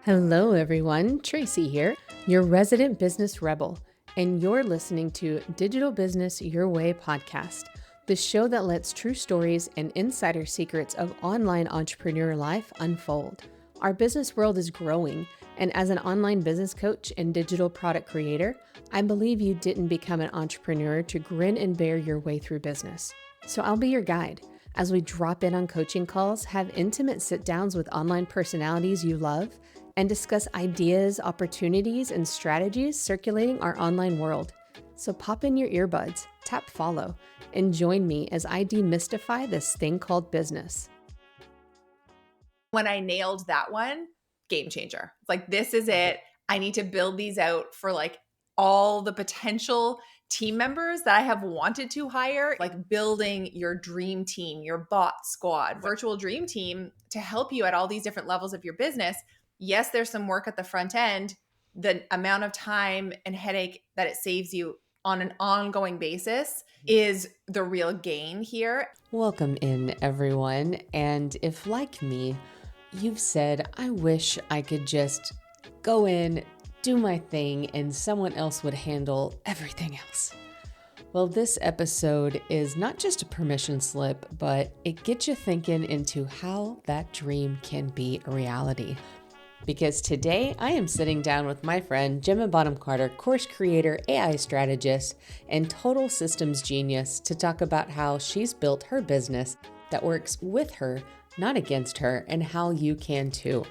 Hello, everyone. Tracy here, your resident business rebel, and you're listening to Digital Business Your Way podcast, the show that lets true stories and insider secrets of online entrepreneur life unfold. Our business world is growing, and as an online business coach and digital product creator, I believe you didn't become an entrepreneur to grin and bear your way through business. So I'll be your guide as we drop in on coaching calls, have intimate sit-downs with online personalities you love, and discuss ideas, opportunities, and strategies circulating our online world. So pop in your earbuds, tap follow, and join me as I demystify this thing called business. When I nailed that one, game changer. It's like, this is it. I need to build these out for like all the potential team members that I have wanted to hire, like building your dream team, your bot squad, virtual dream team to help you at all these different levels of your business. Yes, there's some work at the front end. The amount of time and headache that it saves you on an ongoing basis is the real gain here. Welcome in, everyone. And if, like me, you've said, I wish I could just go in, do my thing, and someone else would handle everything else. Well, this episode is not just a permission slip, but it gets you thinking into how that dream can be a reality. Because today I am sitting down with my friend Gemma Bonham-Carter, course creator, AI strategist, and total systems genius to talk about how she's built her business that works with her, not against her, and how you can too.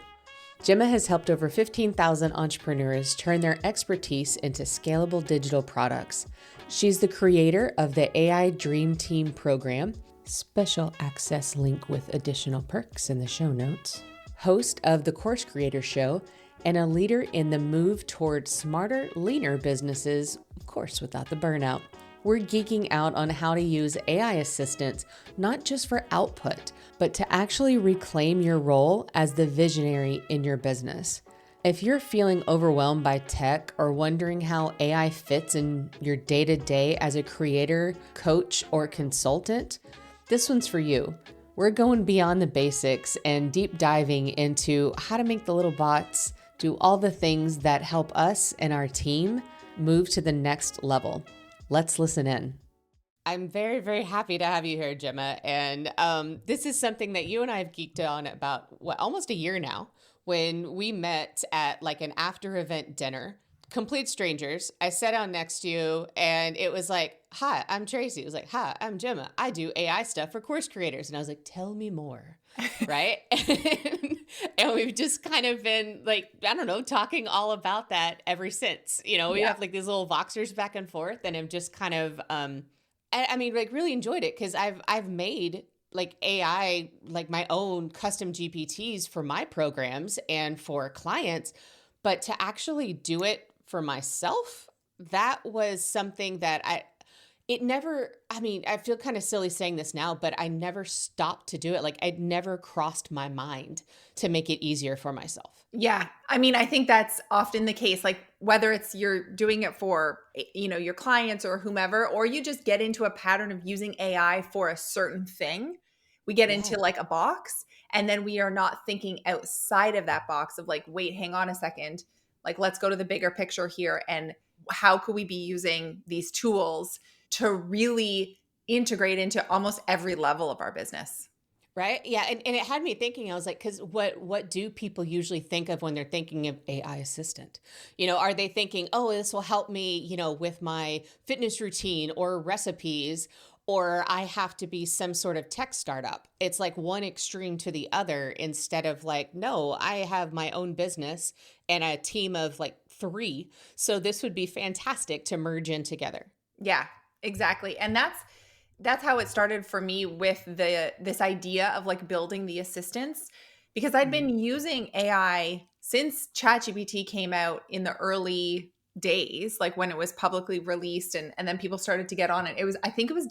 Gemma has helped over 15,000 entrepreneurs turn their expertise into scalable digital products. She's the creator of the AI Dream Team program, special access link with additional perks in the show notes, host of the Course Creator Show, and a leader in the move toward smarter, leaner businesses, of course, without the burnout. We're geeking out on how to use AI assistants, not just for output, but to actually reclaim your role as the visionary in your business. If you're feeling overwhelmed by tech or wondering how AI fits in your day-to-day as a creator, coach, or consultant, this one's for you. We're going beyond the basics and deep diving into how to make the little bots do all the things that help us and our team move to the next level. Let's listen in. I'm very, very happy to have you here, Gemma. And this is something that you and I have geeked on about almost a year now, when we met at like an after event dinner. Complete strangers. I sat down next to you and it was like, hi, I'm Tracy. It was like, hi, I'm Gemma. I do AI stuff for course creators. And I was like, tell me more. Right. And we've just kind of been like, I don't know, talking all about that ever since. You know, we have like these little Voxers back and forth and have just kind of, I mean, like really enjoyed it because I've made like AI, like my own custom GPTs for my programs and for clients, but to actually do it for myself, that was something that I feel kind of silly saying this now, but I never stopped to do it. Like I'd never crossed my mind to make it easier for myself. Yeah. I mean, I think that's often the case, like whether it's you're doing it for, your clients or whomever, or you just get into a pattern of using AI for a certain thing. We get into like a box and then we are not thinking outside of that box of like, wait, hang on a second. Like, let's go to the bigger picture here. And how could we be using these tools to really integrate into almost every level of our business? Right. Yeah. And it had me thinking, I was like, because what do people usually think of when they're thinking of AI assistant? You know, are they thinking, oh, this will help me, with my fitness routine or recipes, or I have to be some sort of tech startup? It's like one extreme to the other instead of like, no, I have my own business and a team of like 3. So this would be fantastic to merge in together. Yeah, exactly. And that's how it started for me with this idea of like building the assistants, because I'd been using AI since ChatGPT came out in the early days, like when it was publicly released and then people started to get on it. I think it was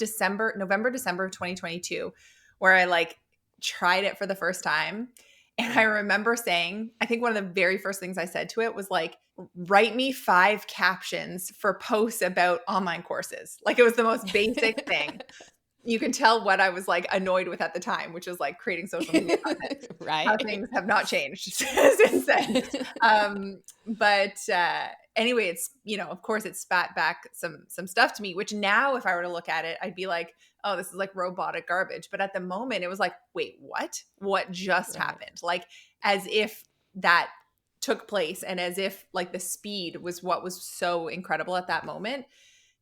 November, December of 2022, where I like tried it for the first time. And I remember saying, I think one of the very first things I said to it was like, write me 5 captions for posts about online courses. Like it was the most basic thing. you can tell what I was like annoyed with at the time, which was like creating social media content. How Right. things have not changed since then. But anyway, it's, of course it spat back some stuff to me, which now if I were to look at it, I'd be like, oh, this is like robotic garbage. But at the moment it was like, wait, what just Right. happened? Like as if that took place and as if like the speed was what was so incredible at that moment.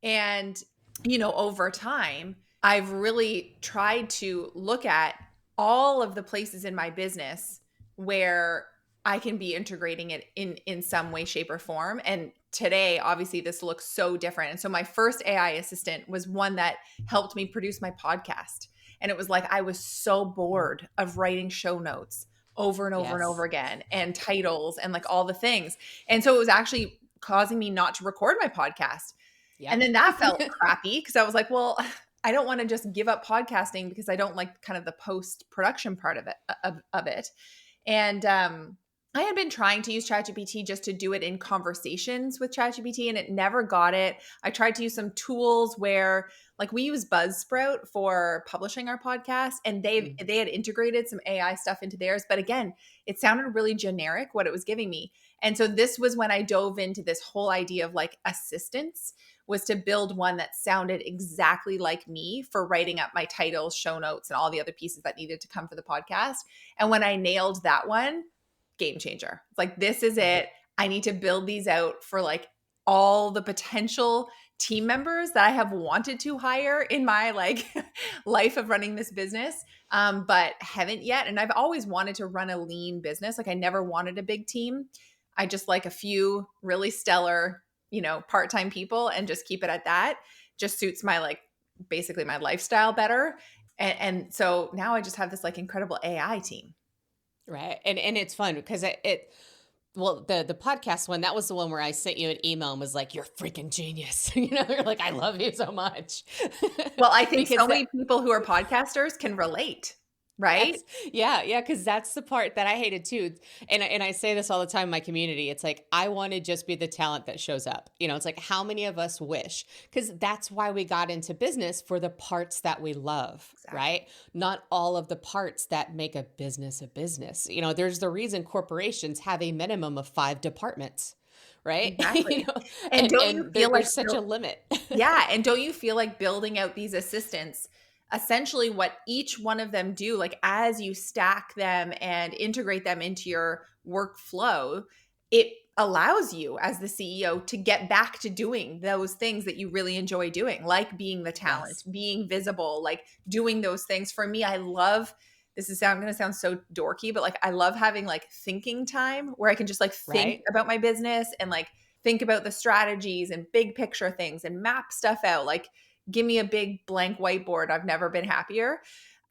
And, over time, I've really tried to look at all of the places in my business where I can be integrating it in some way, shape, or form. And today, obviously, this looks so different. And so my first AI assistant was one that helped me produce my podcast. And it was like I was so bored of writing show notes over and over and over Yes. again and titles and like all the things. And so it was actually causing me not to record my podcast. And Yep. then that felt crappy because I was like, well, I don't want to just give up podcasting because I don't like kind of the post-production part of it. And I had been trying to use ChatGPT just to do it in conversations with ChatGPT and it never got it. I tried to use some tools where like we use Buzzsprout for publishing our podcast and they had integrated some AI stuff into theirs. But again, it sounded really generic what it was giving me. And so this was when I dove into this whole idea of like assistance, was to build one that sounded exactly like me for writing up my titles, show notes, and all the other pieces that needed to come for the podcast. And when I nailed that one, game changer. It's like, this is it. I need to build these out for like all the potential team members that I have wanted to hire in my like life of running this business, but haven't yet. And I've always wanted to run a lean business. Like I never wanted a big team. I just like a few really stellar, part-time people and just keep it at that. Just suits my like basically my lifestyle better. And so now I just have this like incredible AI team. Right. And it's fun because well, the podcast one, that was the one where I sent you an email and was like, you're freaking genius. You're like, I love you so much. Well, I think Because so many people who are podcasters can relate, right? yeah, because that's the part that I hated too. And I say this all the time in my community. It's like, I want to just be the talent that shows up. It's like, how many of us wish? Because that's why we got into business, for the parts that we love, Exactly. right? Not all of the parts that make a business a business. There's the reason corporations have a minimum of 5 departments. Right. Exactly. And don't you feel like there's such a limit. yeah. And don't you feel like building out these assistants, essentially what each one of them do, like as you stack them and integrate them into your workflow, it allows you as the CEO to get back to doing those things that you really enjoy doing, like being the talent, Yes. being visible, like doing those things. For me, I love, going to sound so dorky, but like I love having like thinking time where I can just like think Right. about my business and like think about the strategies and big picture things and map stuff out. Like give me a big blank whiteboard. I've never been happier.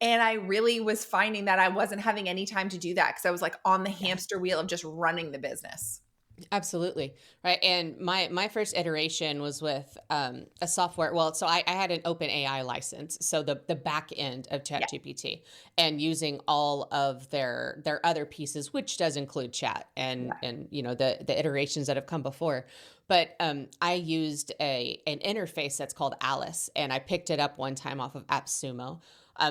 And I really was finding that I wasn't having any time to do that because I was like on the hamster wheel of just running the business. Absolutely. Right. And my first iteration was with a software. Well, so I had an open AI license. So the back end of ChatGPT, and using all of their other pieces, which does include chat and the iterations that have come before. But I used an interface that's called Alice, and I picked it up one time off of AppSumo.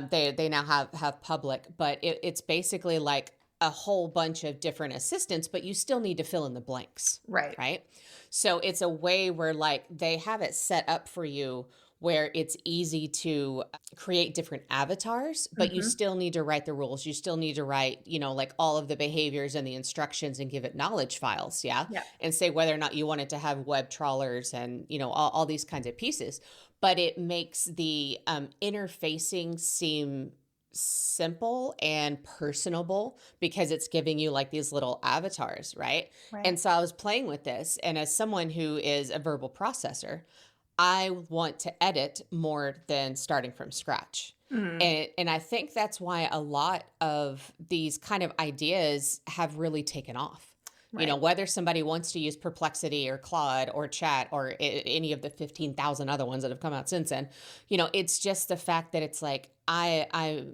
They now have public, but it's basically like a whole bunch of different assistants, but you still need to fill in the blanks. Right. Right. So it's a way where like they have it set up for you where it's easy to create different avatars, but you still need to write the rules. You still need to write, like all of the behaviors and the instructions and give it knowledge files. Yeah. And say whether or not you want it to have web trawlers and, all these kinds of pieces. But it makes the interfacing seem simple and personable because it's giving you like these little avatars, right? And so I was playing with this, and as someone who is a verbal processor, I want to edit more than starting from scratch. And I think that's why a lot of these kind of ideas have really taken off. Whether somebody wants to use Perplexity or Claude or Chat or any of the 15,000 other ones that have come out since then, it's just the fact that it's like, I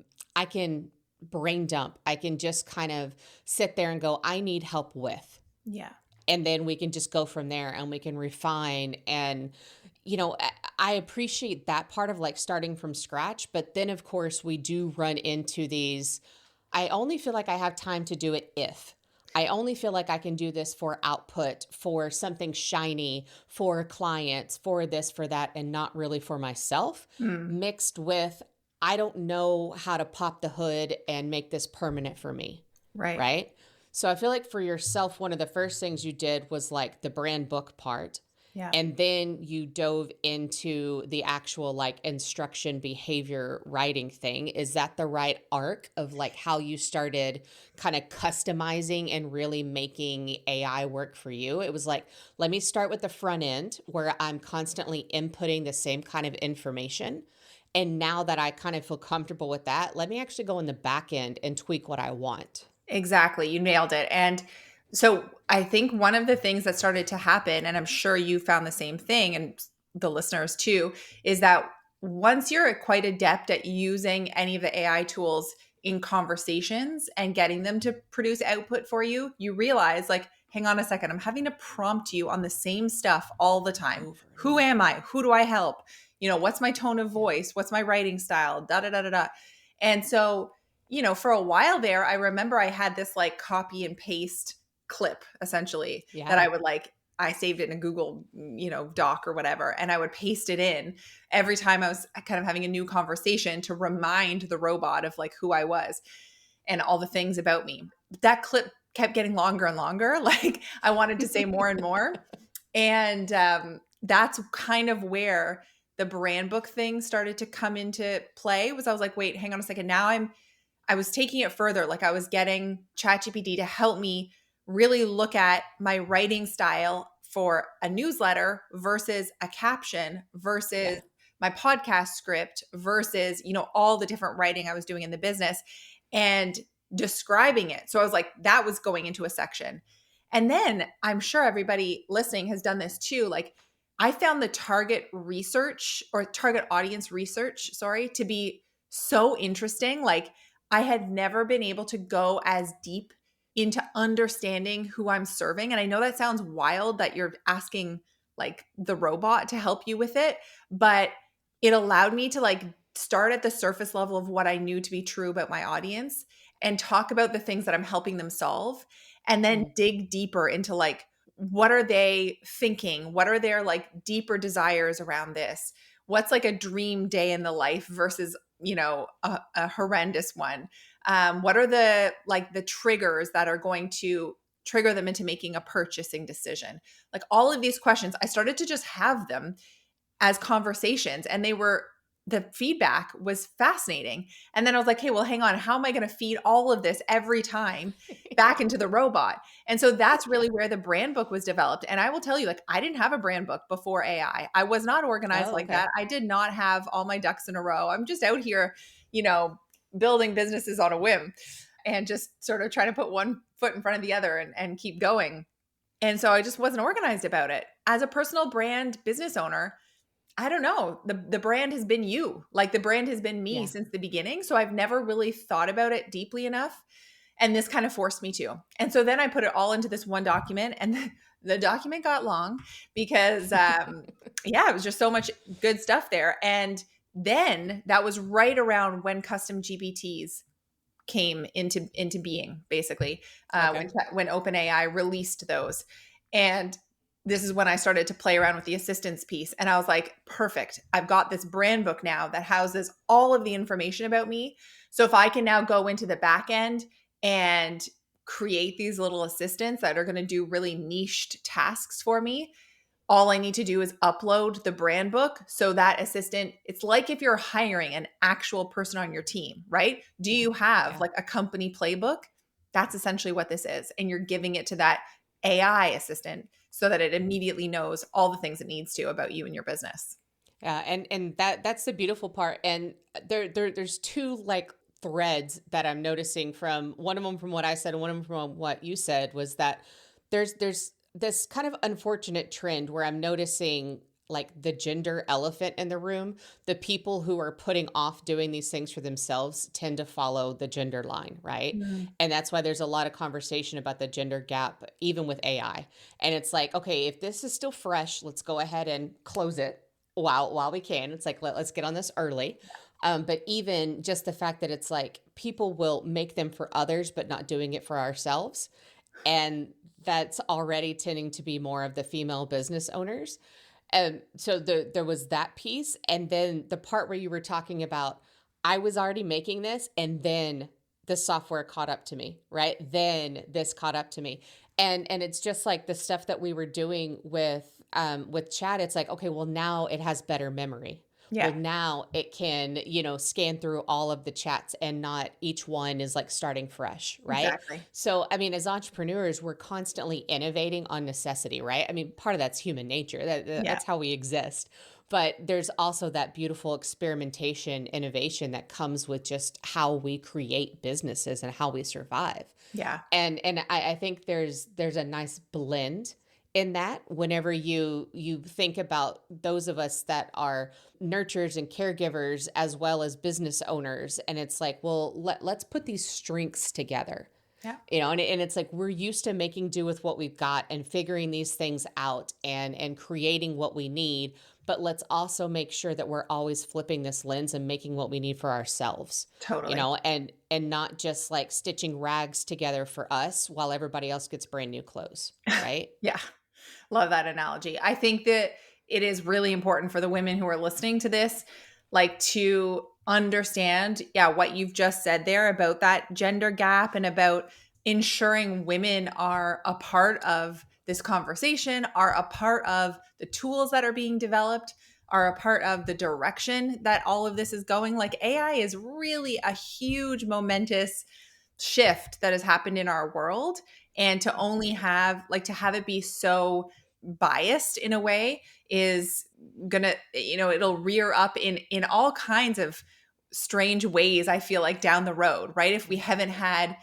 can brain dump. I can just kind of sit there and go, I need help with. Yeah. And then we can just go from there and we can refine. And, I appreciate that part of like starting from scratch, but then of course we do run into these. I only feel like I have time to do it if. I only feel like I can do this for output, for something shiny, for clients, for this, for that, and not really for myself, Mm, mixed with I don't know how to pop the hood and make this permanent for me. right. Right. So I feel like for yourself, one of the first things you did was like the brand book part. Yeah. And then you dove into the actual like instruction behavior writing thing. Is that the right arc of like how you started kind of customizing and really making AI work for you? It was like, let me start with the front end where I'm constantly inputting the same kind of information. And now that I kind of feel comfortable with that, let me actually go in the back end and tweak what I want. Exactly. You nailed it. And so I think one of the things that started to happen, and I'm sure you found the same thing, and the listeners too, is that once you're quite adept at using any of the AI tools in conversations and getting them to produce output for you, you realize, like, hang on a second, I'm having to prompt you on the same stuff all the time. Over and Who over. am I? Who do I help? What's my tone of Yeah. voice? What's my writing style? Da da da da da. And so for a while there, I remember I had this like copy and paste clip essentially that Yeah. I would I saved it in a Google, doc or whatever, and I would paste it in every time I was kind of having a new conversation to remind the robot of like who I was and all the things about me. That clip kept getting longer and longer. Like I wanted to say more and more. And that's kind of where the brand book thing started to come into play. Was I was like, wait, hang on a second. Now I was taking it further. Like I was getting ChatGPT to help me really look at my writing style for a newsletter versus a caption versus Yeah. my podcast script versus, all the different writing I was doing in the business and describing it. So I was like, that was going into a section. And then I'm sure everybody listening has done this too. Like I found the target research or target audience research, sorry, to be so interesting. Like I had never been able to go as deep into understanding who I'm serving. And I know that sounds wild that you're asking like the robot to help you with it, but it allowed me to like start at the surface level of what I knew to be true about my audience and talk about the things that I'm helping them solve and then Mm. dig deeper into like what are they thinking? What are their like deeper desires around this? What's like a dream day in the life versus a horrendous one? What are the triggers that are going to trigger them into making a purchasing decision? Like all of these questions, I started to just have them as conversations, and the feedback was fascinating. And then I was like, hey, well, hang on, how am I going to feed all of this every time back into the robot? And so that's Yeah. really where the brand book was developed. And I will tell you, like, I didn't have a brand book before AI. I was not organized Oh, like okay. that. I did not have all my ducks in a row. I'm just out here, you know, building businesses on a whim and just sort of trying to put one foot in front of the other and keep going. And so I just wasn't organized about it. As a personal brand business owner, I don't know. The brand has been you. Like the brand has been me Yeah. since the beginning. So I've never really thought about it deeply enough. And this kind of forced me to. And so then I put it all into this one document, and the document got long because yeah, it was just so much good stuff there. And then that was right around when custom GPTs came into being, basically, Okay. when OpenAI released those. And this is when I started to play around with the assistance piece. And I was like, perfect. I've got this brand book now that houses all of the information about me. So if I can now go into the back end and create these little assistants that are going to do really niched tasks for me, all I need to do is upload the brand book. So that assistant, it's like if you're hiring an actual person on your team, right? Do Yeah. you have Yeah. like a company playbook? That's essentially what this is. And you're giving it to that AI assistant so that it immediately knows all the things it needs to about you and your business. Yeah. And that's the beautiful part. And there's two like threads that I'm noticing from one of them from what I said and one of them from what you said was that there's this kind of unfortunate trend where I'm noticing like the gender elephant in the room. The people who are putting off doing these things for themselves tend to follow the gender line, right? Mm. And that's why there's a lot of conversation about the gender gap, even with AI. And it's like, okay, if this is still fresh, let's go ahead and close it while we can. It's like, let's get on this early. But even just the fact that it's like people will make them for others, but not doing it for ourselves. And that's already tending to be more of the female business owners. And so there was that piece. And then the part where you were talking about, I was already making this and then the software caught up to me, right? Then this caught up to me. And it's just like the stuff that we were doing with chat. It's like, okay, well now it has better memory. Well, Yeah, now it can, scan through all of the chats and not each one is like starting fresh, right? exactly. So, I mean, as entrepreneurs, we're constantly innovating on necessity, right? I mean, part of that's human nature. Yeah, That's how we exist. But there's also that beautiful experimentation, innovation that comes with just how we create businesses and how we survive. yeah. And I think there's a nice blend in that whenever you think about those of us that are nurturers and caregivers as well as business owners, and it's like, well, let's put these strengths together. Yeah. And it's like we're used to making do with what we've got and figuring these things out and creating what we need, but let's also make sure that we're always flipping this lens and making what we need for ourselves, Totally. and not just like stitching rags together for us while everybody else gets brand new clothes, right? Yeah. Love that analogy. I think that it is really important for the women who are listening to this, like to understand, yeah, what you've just said there about that gender gap and about ensuring women are a part of this conversation, are a part of the tools that are being developed, are a part of the direction that all of this is going. Like AI is really a huge, momentous shift that has happened in our world. And to only have, like, to have it be so biased in a way is gonna, it'll rear up in all kinds of strange ways, I feel like, down the road, right? If we haven't had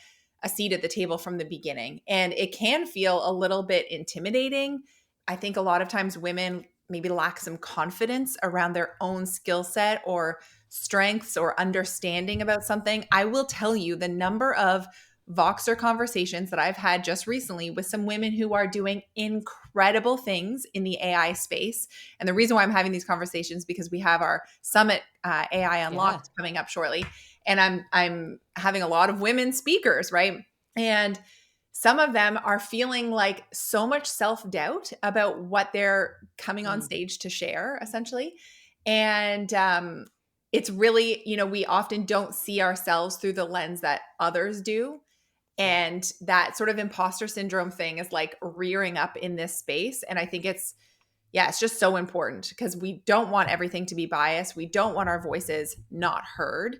a seat at the table from the beginning. And it can feel a little bit intimidating. I think a lot of times women maybe lack some confidence around their own skill set or strengths or understanding about something. I will tell you the number of Voxer conversations that I've had just recently with some women who are doing incredible things in the AI space. And the reason why I'm having these conversations because we have our summit, AI Yeah. Unlocked, coming up shortly, and I'm having a lot of women speakers, right? And some of them are feeling like so much self-doubt about what they're coming on Mm. stage to share, essentially. And it's really, we often don't see ourselves through the lens that others do. Yeah. And that sort of imposter syndrome thing is like rearing up in this space. And I think it's just so important because we don't want everything to be biased. We don't want our voices not heard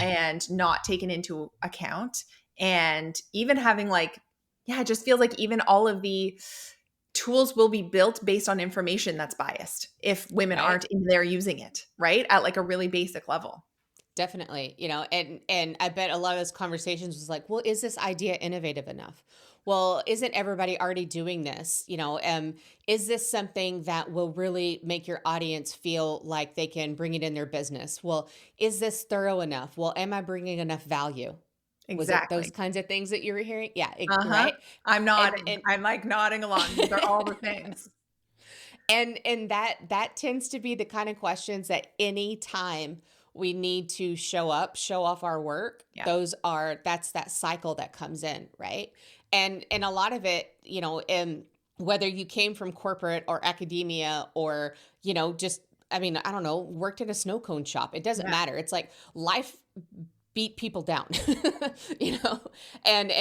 and not taken into account. And even having it just feels like even all of the tools will be built based on information that's biased if women Right. aren't in there using it, right? At like a really basic level. Definitely, and I bet a lot of those conversations was like, well, is this idea innovative enough? Well, isn't everybody already doing this? Is this something that will really make your audience feel like they can bring it in their business? Well, is this thorough enough? Well, am I bringing enough value? Was it those Exactly. kinds of things that you were hearing? Yeah, Uh-huh. right. I'm And nodding. and I'm like nodding along. These are all the things. and that tends to be the kind of questions that anytime we need to show up, show off our work, Yeah. that's that cycle that comes in, right? And a lot of it, and whether you came from corporate or academia or, just, I mean, I don't know, worked at a snow cone shop, it doesn't Yeah. matter. It's like life beat people down, you know? And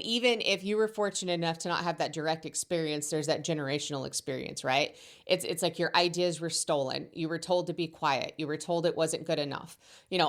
even if you were fortunate enough to not have that direct experience, there's that generational experience, right? It's like your ideas were stolen. You were told to be quiet. You were told it wasn't good enough.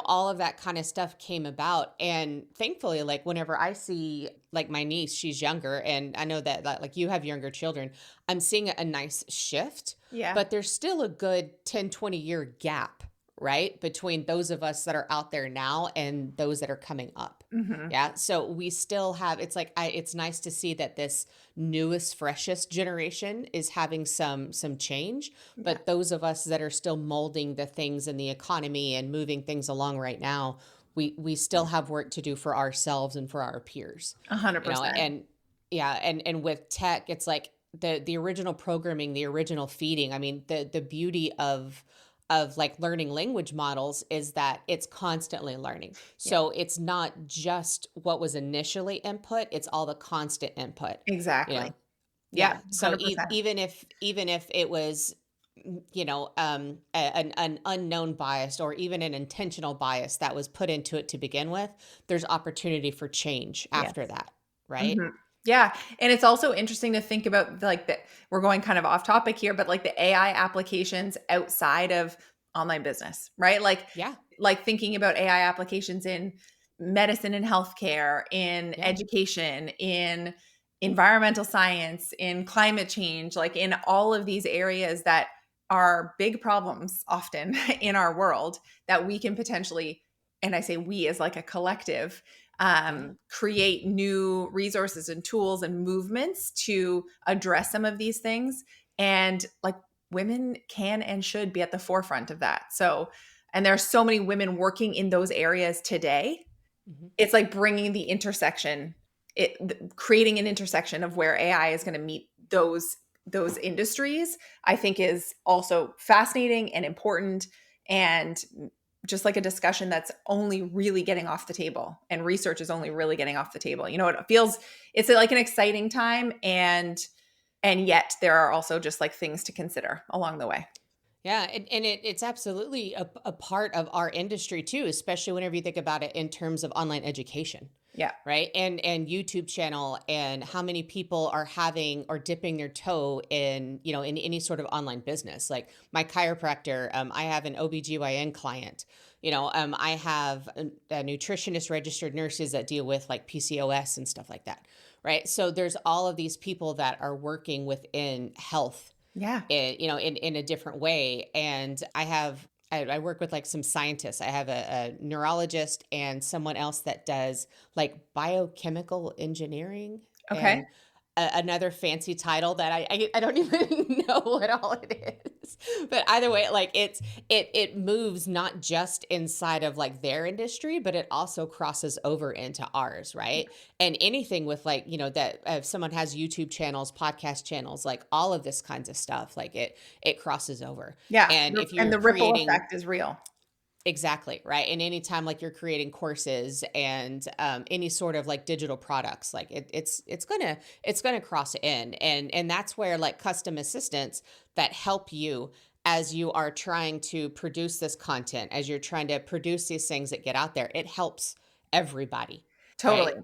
All of that kind of stuff came about. And thankfully, like whenever I see like my niece, she's younger, and I know that like you have younger children, I'm seeing a nice shift, Yeah. but there's still a good 10, 20-year gap, right? Between those of us that are out there now and those that are coming up. Mhm. Yeah. So we still have, it's like, it's nice to see that this newest, freshest generation is having some change, Yeah. but those of us that are still molding the things in the economy and moving things along right now, we still have work to do for ourselves and for our peers, 100%. and yeah. And with tech, it's like, the original programming, the original feeding. I mean, the beauty of like learning language models is that it's constantly learning. So it's not just what was initially input, it's all the constant input, you Exactly. know. Yeah, Yeah. So 100%. even if it was, an unknown bias or even an intentional bias that was put into it to begin with, there's opportunity for change after Yes. that, right? Mhm. Yeah, and it's also interesting to think about like the we're going kind of off topic here, but like the AI applications outside of online business, right? Yeah. Like thinking about AI applications in medicine and healthcare, in Yeah. education, in environmental science, in climate change, like in all of these areas that are big problems often in our world that we can potentially, and I say we as like a collective, Yeah. create new resources and tools and movements to address some of these things. And like women can and should be at the forefront of that. So, and there are so many women working in those areas today. Mhm. It's like bringing the intersection, creating an intersection of where AI is going to meet those industries. I think is also fascinating and important, and just like a discussion that's only really getting off the table, and research is only really getting off the table. You know, it feels it's like an exciting time, and yet there are also just like things to consider along the way. Yeah, and it's absolutely a part of our industry too, especially whenever you think about it in terms of online education, Yeah. right? And YouTube channel, and how many people are having or dipping their toe in, in any sort of online business. Like my chiropractor, I have an OBGYN client. I have a nutritionist, registered nurses that deal with like PCOS and stuff like that, right? So there's all of these people that are working within health Yeah. in a different way. And I work with like some scientists. I have a neurologist and someone else that does like biochemical engineering, Okay. and another fancy title that I don't even know what all it is. But either way, like it moves not just inside of like their industry, but it also crosses over into ours, right? And anything with like, that if someone has YouTube channels, podcast channels, like all of this kinds of stuff, like it crosses over. Yeah. And if And you're the ripple creating effect is real. exactly, right. And anytime like you're creating courses and any sort of like digital products, like it's gonna cross in, and that's where like custom assistants that help you as you are trying to produce this content, as you're trying to produce these things that get out there, it helps everybody, Totally. right?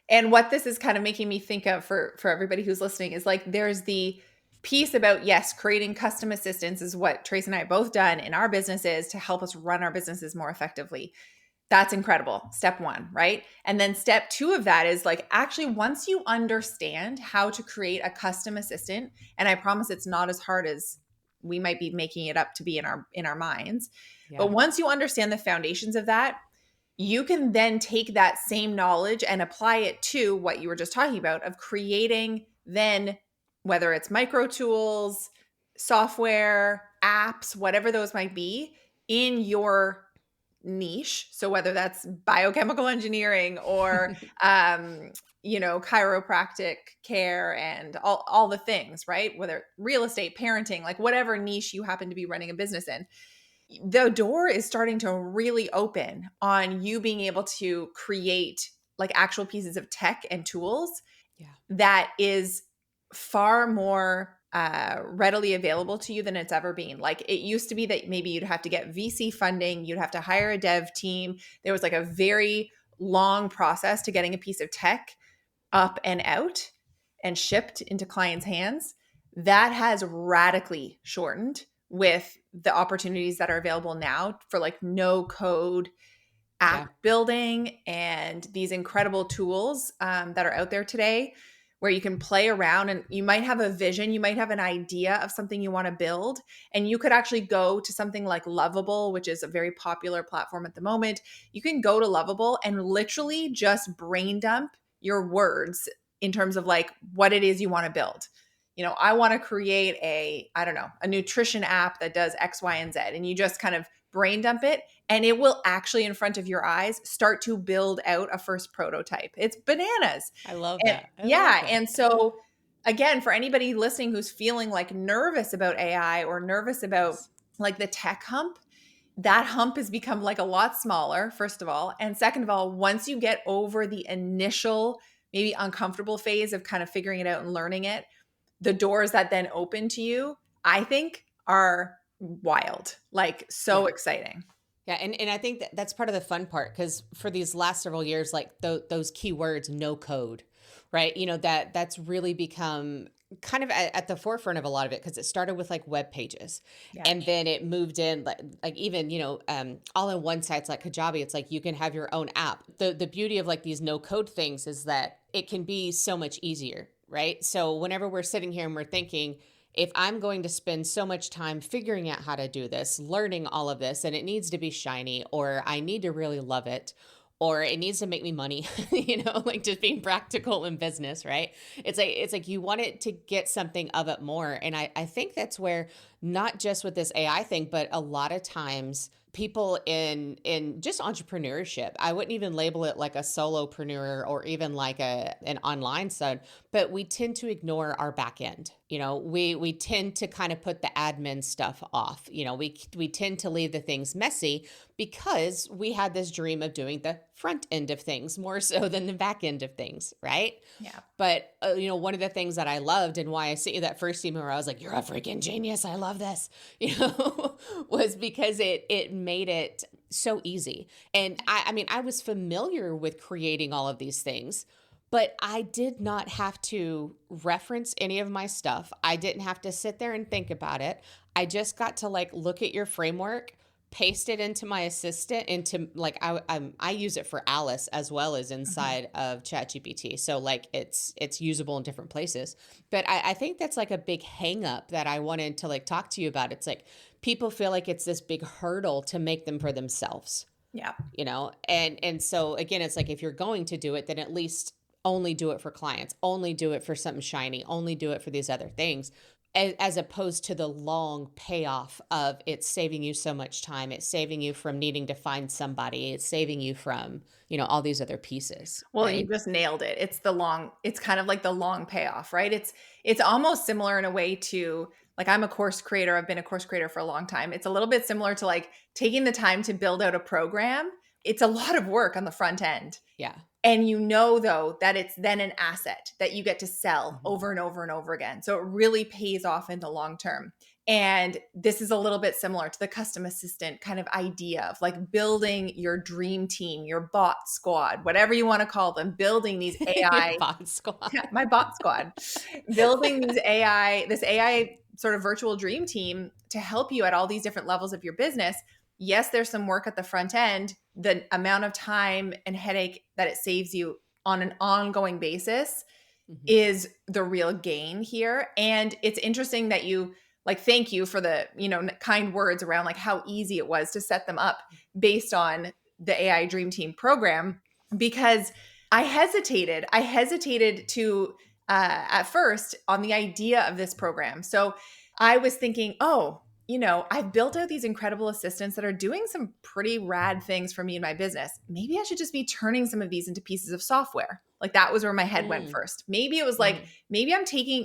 And what this is kind of making me think of for everybody who's listening is like there's the piece about, yes, creating custom assistants is what Trace and I have both done in our businesses to help us run our businesses more effectively. That's incredible. Step one, right? And then step two of that is like actually once you understand how to create a custom assistant, and I promise it's not as hard as we might be making it up to be in our minds, but Yeah. once you understand the foundations of that, you can then take that same knowledge and apply it to what you were just talking about of creating then, whether it's micro tools, software, apps, whatever those might be in your niche. So whether that's biochemical engineering or chiropractic care and all the things, right? Whether real estate, parenting, like whatever niche you happen to be running a business in, the door is starting to really open on you being able to create like actual pieces of tech and tools Yeah. that is far more readily available to you than it's ever been. Like it used to be that maybe you'd have to get VC funding, you'd have to hire a dev team. There was like a very long process to getting a piece of tech up and out and shipped into clients' hands. That has radically shortened with the opportunities that are available now for like no code app Yeah. building and these incredible tools that are out there today where you can play around and you might have a vision, you might have an idea of something you want to build, and you could actually go to something like Lovable, which is a very popular platform at the moment. You can go to Lovable and literally just brain dump your words in terms of like what it is you want to build. I want to create a nutrition app that does X, Y, and Z. And you just kind of brain dump it and it will actually in front of your eyes start to build out a first prototype. It's bananas. I love And that. I love yeah, that. and so again, for anybody listening who's feeling like nervous about AI or nervous about Yes. like the tech hump, that hump has become like a lot smaller, first of all. And second of all, once you get over the initial, maybe uncomfortable phase of kind of figuring it out and learning it, the doors that then open to you, I think, are wild, like so Yeah. exciting. Yeah, and I think that that's part of the fun part, because for these last several years, like those keywords, no code, right? That's really become kind of at the forefront of a lot of it, because it started with like web pages, Yeah. and then it moved in like even all in one sites like Kajabi. It's like you can have your own app. The beauty of like these no code things is that it can be so much easier, right? So whenever we're sitting here and we're thinking, if I'm going to spend so much time figuring out how to do this, learning all of this, and it needs to be shiny, or I need to really love it, or it needs to make me money, like just being practical in business, right? It's like you want it to get something of it more. And I think that's where, not just with this AI thing, but a lot of times people in just entrepreneurship, I wouldn't even label it like a solopreneur or even like an online side, but we tend to ignore our back end. We tend to kind of put the admin stuff off. We tend to leave the things messy because we had this dream of doing the front end of things more so than the back end of things, right? Yeah. But one of the things that I loved, and why I sent you that first email where I was like, "You're a freaking genius, I love this," was because it made it so easy. And I mean, I was familiar with creating all of these things, but I did not have to reference any of my stuff. I didn't have to sit there and think about it. I just got to like look at your framework, paste it into my assistant, into like I use it for Alice as well as Mhm. inside of ChatGPT. So like it's usable in different places. But I think that's like a big hang up that I wanted to like talk to you about. It's like people feel like it's this big hurdle to make them for themselves, Yeah. and so again, it's like if you're going to do it, then at least only do it for clients, only do it for something shiny, only do it for these other things, as opposed to the long payoff of it's saving you so much time, it's saving you from needing to find somebody, it's saving you from all these other pieces, Well, you right? just nailed it. It's kind of like the long payoff, right? It's almost similar in a way to, like, I'm a course creator. I've been a course creator for a long time. It's a little bit similar to like taking the time to build out a program. It's a lot of work on the front end. Yeah. And though, that it's then an asset that you get to sell Mhm. over and over and over again. So it really pays off in the long term. And this is a little bit similar to the custom assistant kind of idea of like building your dream team, your bot squad, whatever you want to call them, building these Your AI, bot squad. my bot squad, building this AI sort of virtual dream team to help you at all these different levels of your business. Yes, there's some work at the front end. The amount of time and headache that it saves you on an ongoing basis Mhm. is the real gain here. And it's interesting that you like, thank you for the, kind words around like how easy it was to set them up based on the AI Dream Team program, because I hesitated to, at first on the idea of this program. So I was thinking, oh, I've built out these incredible assistants that are doing some pretty rad things for me in my business. Maybe I should just be turning some of these into pieces of software. Like, that was where my head went Mm. first. Maybe it was like, Mhm.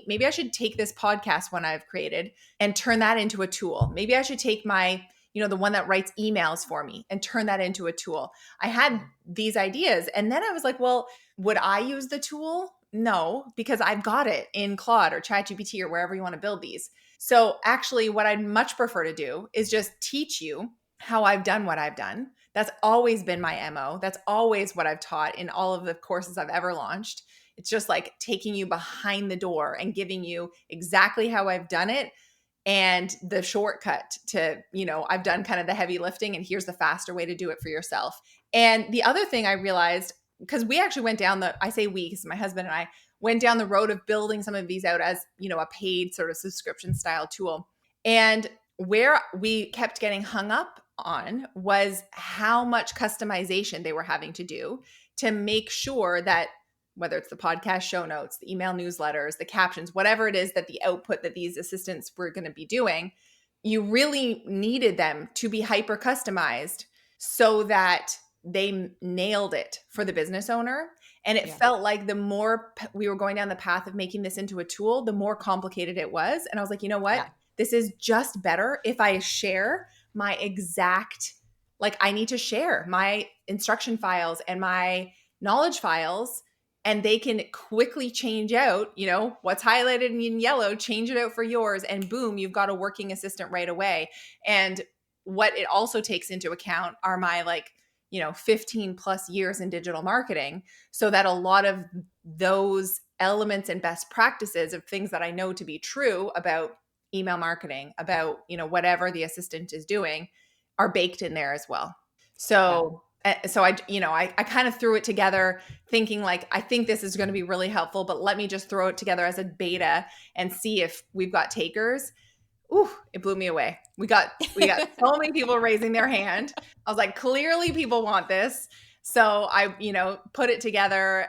maybe I should take this podcast one I've created and turn that into a tool. Maybe I should take my, the one that writes emails for me and turn that into a tool. I had Yeah. these ideas. And then I was like, well, would I use the tool? No, because I've got it in Claude or ChatGPT or wherever you want to build these. So actually, what I'd much prefer to do is just teach you how I've done what I've done. That's always been my MO. That's always what I've taught in all of the courses I've ever launched. It's just like taking you behind the door and giving you exactly how I've done it and the shortcut to, I've done kind of the heavy lifting and here's the faster way to do it for yourself. And the other thing I realized, because we actually went down I say we, because my husband and I went down the road of building some of these out as, a paid sort of subscription style tool. And where we kept getting hung up on was how much customization they were having to do to make sure that, whether it's the podcast show notes, the email newsletters, the captions, whatever it is that the output that these assistants were going to be doing, you really needed them to be hyper customized so that they nailed it for the business owner. And it Yeah. felt like the more we were going down the path of making this into a tool, the more complicated it was. And I was like, you know what? Yeah. This is just better if I share my exact, like I need to share my instruction files and my knowledge files, and they can quickly change out, you know, what's highlighted in yellow, change it out for yours, and boom, you've got a working assistant right away. And what it also takes into account are my, like, you know, 15 plus years in digital marketing, so that a lot of those elements and best practices of things that I know to be true about email marketing, about, you know, whatever the assistant is doing, are baked in there as well. So I kind of threw it together thinking like, I think this is going to be really helpful, but let me just throw it together as a beta and see if we've got takers. Ooh, it blew me away. We got so many people raising their hand. I was like, clearly people want this. So I, you know, put it together,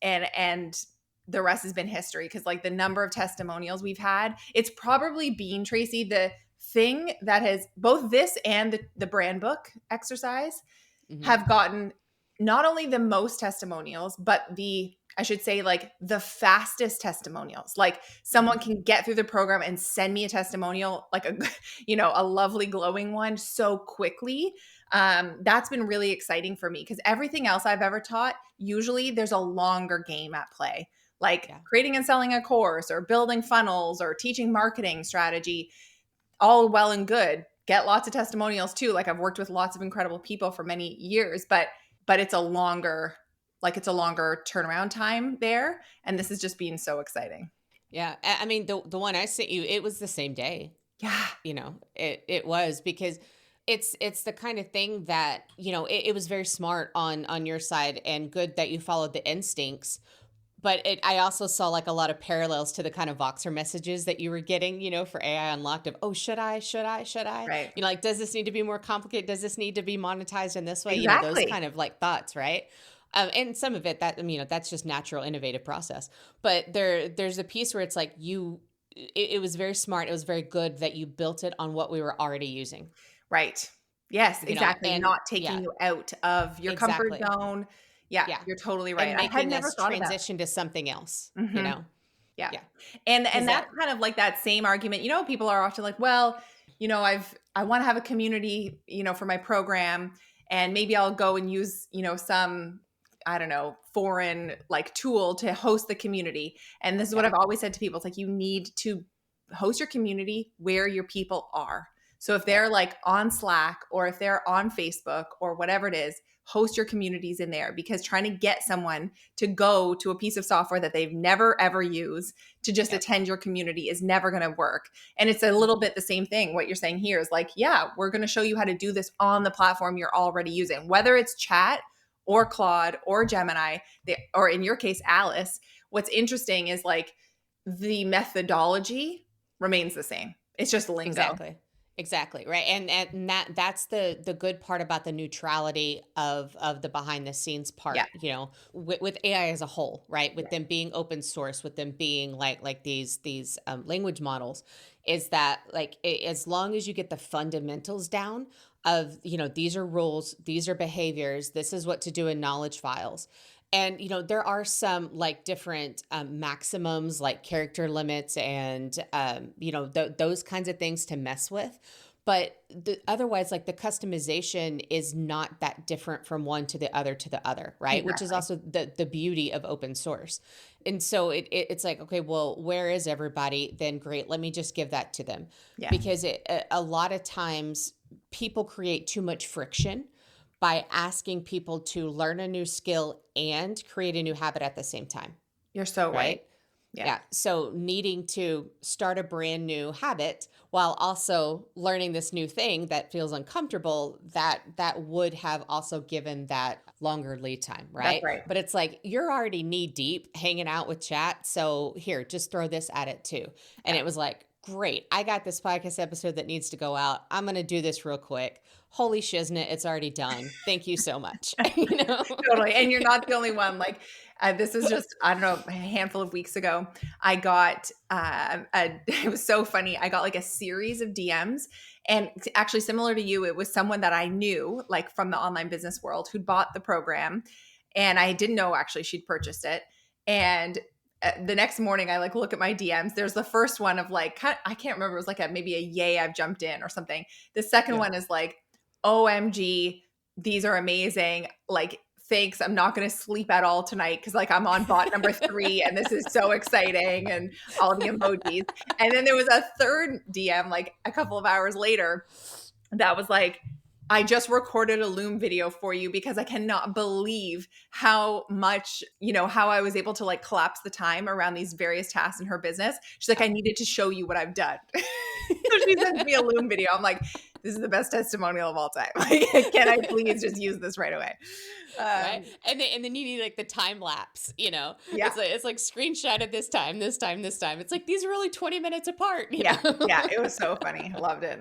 and the rest has been history, because like the number of testimonials we've had, it's probably been, Tracy, the thing that has, both this and the brand book exercise have gotten not only the most testimonials, but I should say, like the fastest testimonials. Like someone can get through the program and send me a testimonial, like a lovely glowing one, so quickly. That's been really exciting for me, because everything else I've ever taught, usually there's a longer game at play, like creating and selling a course or building funnels or teaching marketing strategy. All well and good. Get lots of testimonials too. Like I've worked with lots of incredible people for many years, but it's a longer turnaround time there. And this has just been so exciting. Yeah. I mean, the one I sent you, it was the same day. Yeah. You know, it was, because it's the kind of thing that, you know, it was very smart on your side, and good that you followed the instincts. But I also saw like a lot of parallels to the kind of Voxer messages that you were getting, you know, for AI Unlocked of, oh, should I? Right. You know, like, does this need to be more complicated? Does this need to be monetized in this way? Exactly. You know, those kind of like thoughts, right? And some of it that, you know, that's just natural, innovative process. But there's a piece where it's like it was very smart. It was very good that you built it on what we were already using. Right. Yes, You know, exactly. and Not taking you out of your comfort exactly. zone. Yeah, Yeah. you're totally right. And I had making never us thought of that. transition to something else, you Mhm. know? Yeah. Yeah. And Because that's kind of like that same argument. You know, people are often like, well, you know, I want to have a community, you know, for my program, and maybe I'll go and use, you know, some, I don't know, foreign like tool to host the community. And this is what I've always said to people. It's like, you need to host your community where your people are. So if they're like on Slack, or if they're on Facebook or whatever it is, host your communities in there, because trying to get someone to go to a piece of software that they've never ever used to just attend your community is never going to work. And it's a little bit the same thing. What you're saying here is like, yeah, we're going to show you how to do this on the platform you're already using, whether it's Chat or Claude or Gemini, or in your case, Alice. What's interesting is like the methodology remains the same. It's just lingo. Exactly. Right. And that's the good part about the neutrality of the behind the scenes part, you know, with AI as a whole, right? With them being open source, with them being like these language models, is that like, as long as you get the fundamentals down of, you know, these are rules, these are behaviors, this is what to do in knowledge files. And, you know, there are some like different maximums, like character limits and, you know, those kinds of things to mess with. But otherwise, like the customization is not that different from one to the other, right? Exactly. Which is also the beauty of open source. And so it's like, okay, well, where is everybody? Then great, let me just give that to them. Yeah. Because a lot of times people create too much friction by asking people to learn a new skill and create a new habit at the same time. You're so right. Yeah. So needing to start a brand new habit while also learning this new thing that feels uncomfortable, that would have also given that longer lead time, right? That's right. But it's like, you're already knee deep hanging out with Chat. So here, just throw this at it too. And it was like, great, I got this podcast episode that needs to go out. I'm going to do this real quick. holy shiznit, it's already done. Thank you so much. You know? Totally. And you're not the only one. Like, this is just, I don't know, a handful of weeks ago, I got, it was so funny. I got like a series of DMs, and it's actually similar to you. It was someone that I knew, like from the online business world, who'd bought the program. And I didn't know actually she'd purchased it. And the next morning I like look at my DMs. There's the first one of like, I can't remember. It was like maybe a yay, I've jumped in or something. The second Yeah. one is like, OMG, these are amazing. Like, thanks. I'm not going to sleep at all tonight because like I'm on bot number 3 and this is so exciting, and all the emojis. And then there was a third DM like a couple of hours later that was like, I just recorded a Loom video for you because I cannot believe how much, how I was able to like collapse the time around these various tasks in her business. She's like, I needed to show you what I've done. So she sends me a Loom video. I'm like, this is the best testimonial of all time. Like, can I please just use this right away? Right. And then you need like the time lapse, Yeah. it's like screenshot at this time, this time, this time. It's like, these are only 20 minutes apart. Yeah. Yeah. It was so funny. I loved it.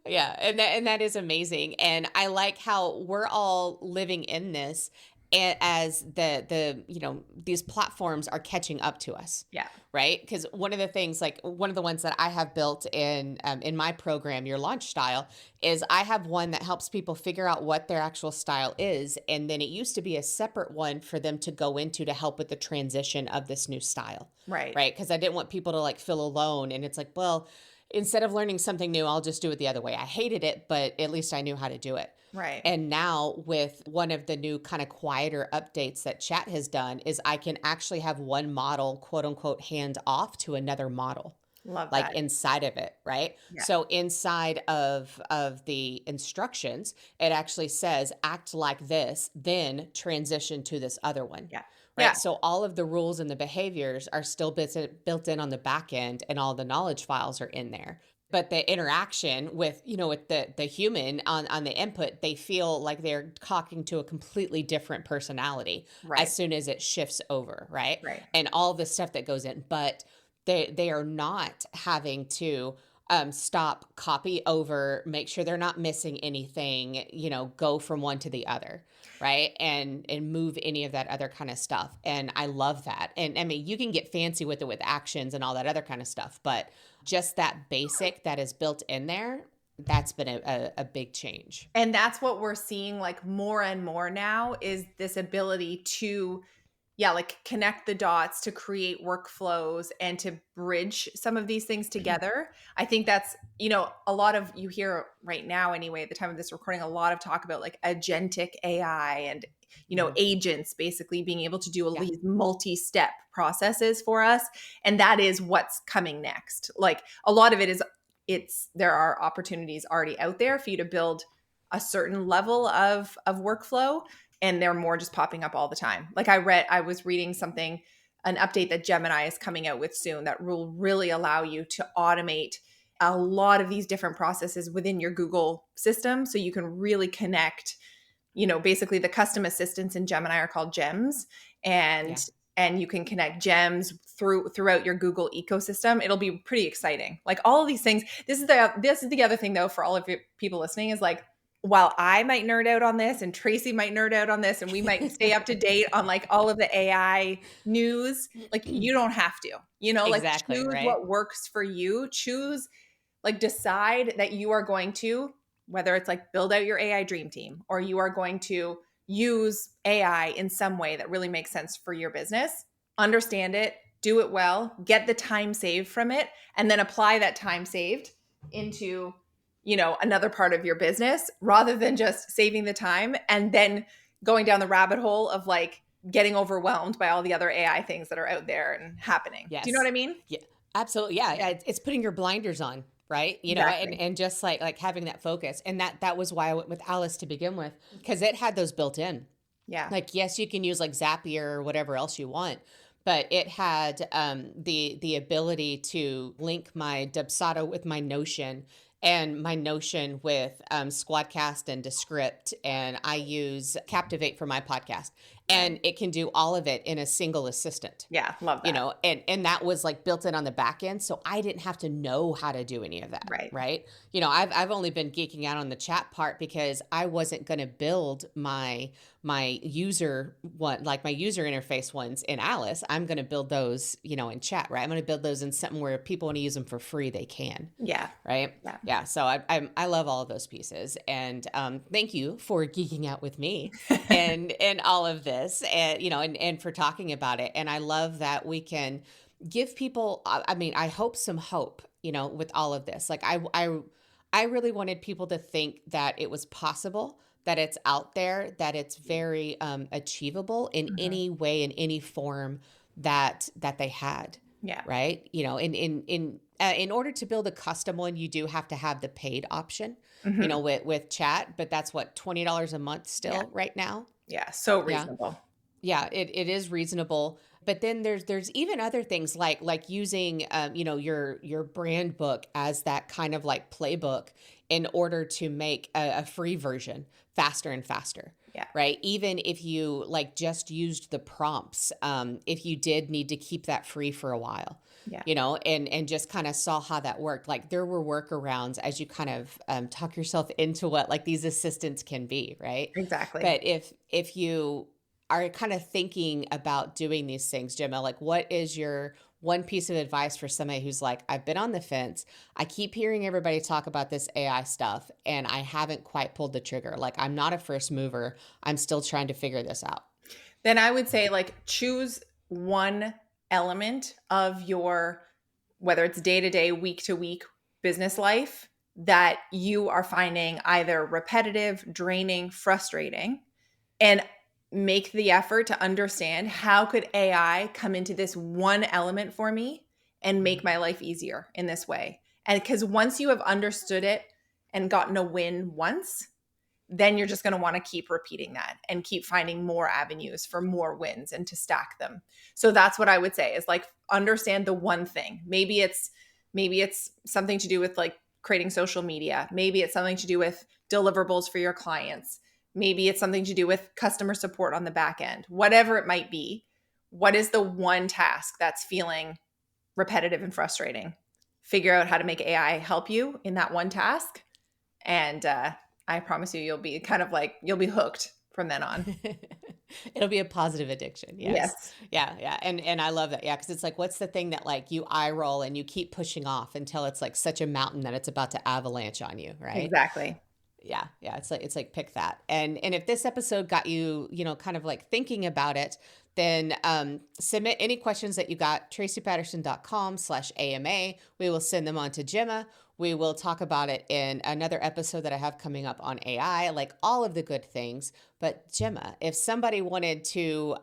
Yeah, and that is amazing. And I like how we're all living in this, and as these platforms are catching up to us. Yeah. Right? Because one of the things, like one of the ones that I have built in my program, Your Launch Style, is I have one that helps people figure out what their actual style is, and then it used to be a separate one for them to go into to help with the transition of this new style. Right. Right? Because I didn't want people to like feel alone, and it's like, well, instead of learning something new, I'll just do it the other way. I hated it, but at least I knew how to do it. Right. And now with one of the new kind of quieter updates that chat has done is I can actually have one model, quote unquote, hand off to another model. Love Like that. inside of it, right? Yeah. So inside of the instructions, it actually says act like this, then transition to this other one. Yeah. Right. Yeah. So all of the rules and the behaviors are still built in on the back end, and all the knowledge files are in there. But the interaction with, with the human on the input, they feel like they're talking to a completely different personality Right. as soon as it shifts over, right? Right. And all the stuff that goes in. But they are not having to stop, copy over, make sure they're not missing anything, go from one to the other, right? And move any of that other kind of stuff. And I love that. And I mean, you can get fancy with it with actions and all that other kind of stuff, but just that basic that is built in there, that's been a big change. And that's what we're seeing like more and more now, is this ability to like connect the dots, to create workflows and to bridge some of these things together. I think that's, a lot of, you hear right now anyway, at the time of this recording, a lot of talk about like agentic AI and, agents basically being able to do these multi-step processes for us. And that is what's coming next. Like a lot of it is, there are opportunities already out there for you to build a certain level of workflow, and they're more just popping up all the time. Like I was reading something, an update that Gemini is coming out with soon that will really allow you to automate a lot of these different processes within your Google system. So you can really connect, basically the custom assistants in Gemini are called gems, and you can connect gems throughout your Google ecosystem. It'll be pretty exciting. Like all of these things. This is the other thing though, for all of you people listening, is like, while I might nerd out on this and Tracy might nerd out on this and we might stay up to date on like all of the AI news, like you don't have to, like Exactly, choose right? what works for you. Decide that you are going to, whether it's like build out your AI dream team, or you are going to use AI in some way that really makes sense for your business, understand it, do it well, get the time saved from it, and then apply that time saved into another part of your business, rather than just saving the time and then going down the rabbit hole of like getting overwhelmed by all the other AI things that are out there and happening. Yes. Do you know what I mean? Yeah, absolutely. Yeah. It's putting your blinders on, right? Exactly. And just like having that focus. And that was why I went with Alice to begin with, because it had those built in. Yeah. Like, yes, you can use like Zapier or whatever else you want, but it had the ability to link my Dubsado with my Notion and my Notion with Squadcast and Descript, and I use Captivate for my podcast, and it can do all of it in a single assistant. Yeah, love that. You know, and that was like built in on the back end, so I didn't have to know how to do any of that. Right. You know, I've only been geeking out on the chat part because I wasn't going to build my user one, like my user interface ones in Alice. I'm going to build those, you know, in chat, right? I'm going to build those in something where people want to use them for free, they can. Yeah. Right. Yeah. So I love all of those pieces, and thank you for geeking out with me and all of this, and you know, and for talking about it. And I love that we can give people, I mean, I hope some hope, you know, with all of this. Like I really wanted people to think that it was possible, that it's out there, that it's very achievable in any way, in any form that they had. Yeah. Right. You know, in order to build a custom one, you do have to have the paid option, you know, with chat, but that's what, $20 a month still right now. Yeah. So reasonable. Yeah, it is reasonable. But then there's even other things like using you know, your brand book as that kind of like playbook in order to make a free version faster and faster. Yeah. Right. Even if you like just used the prompts, if you did need to keep that free for a while, you know, and just kind of saw how that worked. Like there were workarounds as you kind of talk yourself into what like these assistants can be. Right. Exactly. But if you are kind of thinking about doing these things, Gemma, like what is your one piece of advice for somebody who's like, I've been on the fence. I keep hearing everybody talk about this AI stuff and I haven't quite pulled the trigger. Like I'm not a first mover. I'm still trying to figure this out. Then I would say like choose one element of your, whether it's day-to-day, week-to-week business life that you are finding either repetitive, draining, frustrating, and make the effort to understand how could AI come into this one element for me and make my life easier in this way. And because once you have understood it and gotten a win once, then you're just going to want to keep repeating that and keep finding more avenues for more wins and to stack them. So that's what I would say is like, understand the one thing. Maybe it's something to do with like creating social media. Maybe it's something to do with deliverables for your clients. Maybe it's something to do with customer support on the back end. Whatever it might be, what is the one task that's feeling repetitive and frustrating? Figure out how to make AI help you in that one task. And I promise you, you'll be hooked from then on. It'll be a positive addiction. Yes. Yeah. And I love that. Yeah. Cause it's like, what's the thing that like you eye roll and you keep pushing off until it's like such a mountain that it's about to avalanche on you. Right. Exactly. Yeah. It's like pick that. And if this episode got you, you know, kind of like thinking about it, then submit any questions that you got, tracypatterson.com/AMA. We will send them on to Gemma. We will talk about it in another episode that I have coming up on AI, like all of the good things. But Gemma, if somebody wanted to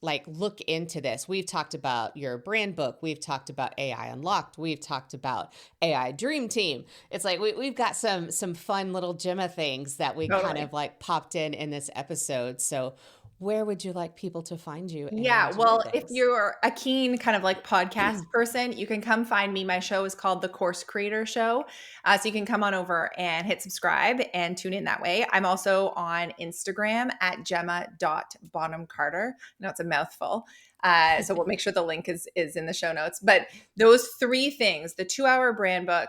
like look into this, we've talked about your brand book. We've talked about AI Unlocked. We've talked about AI Dream Team. It's like we've got some fun little Gemma things that we kind of like popped in this episode. So where would you like people to find you? Yeah, well, if you're a keen kind of like podcast person, you can come find me. My show is called The Course Creator Show. So you can come on over and hit subscribe and tune in that way. I'm also on Instagram at Gemma.Bonham-Carter. I know it's a mouthful. So we'll make sure the link is in the show notes. But those three things, the 2-hour brand book,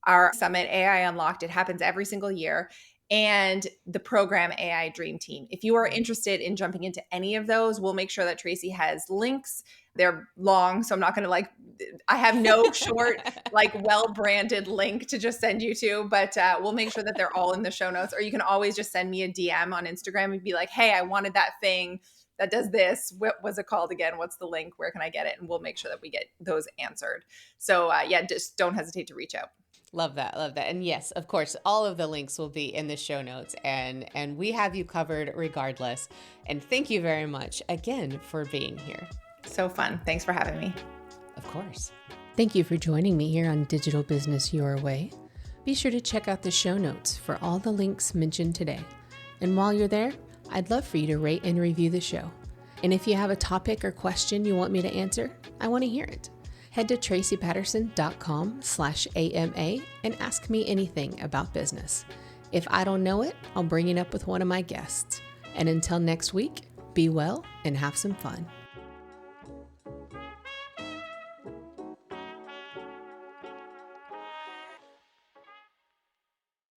our summit, AI Unlocked, it happens every single year, and the program AI Dream Team. If you are interested in jumping into any of those, we'll make sure that Tracy has links. They're long, so I'm not going to I have no short, like well-branded link to just send you to, but we'll make sure that they're all in the show notes. Or you can always just send me a DM on Instagram and be like, hey, I wanted that thing that does this. What was it called again? What's the link? Where can I get it? And we'll make sure that we get those answered. So just don't hesitate to reach out. Love that. And yes, of course, all of the links will be in the show notes, and we have you covered regardless. And thank you very much again for being here. So fun. Thanks for having me. Of course. Thank you for joining me here on Digital Business Your Way. Be sure to check out the show notes for all the links mentioned today. And while you're there, I'd love for you to rate and review the show. And if you have a topic or question you want me to answer, I want to hear it. head to tracypatterson.com/AMA and ask me anything about business. If I don't know it, I'll bring it up with one of my guests. And until next week, be well and have some fun.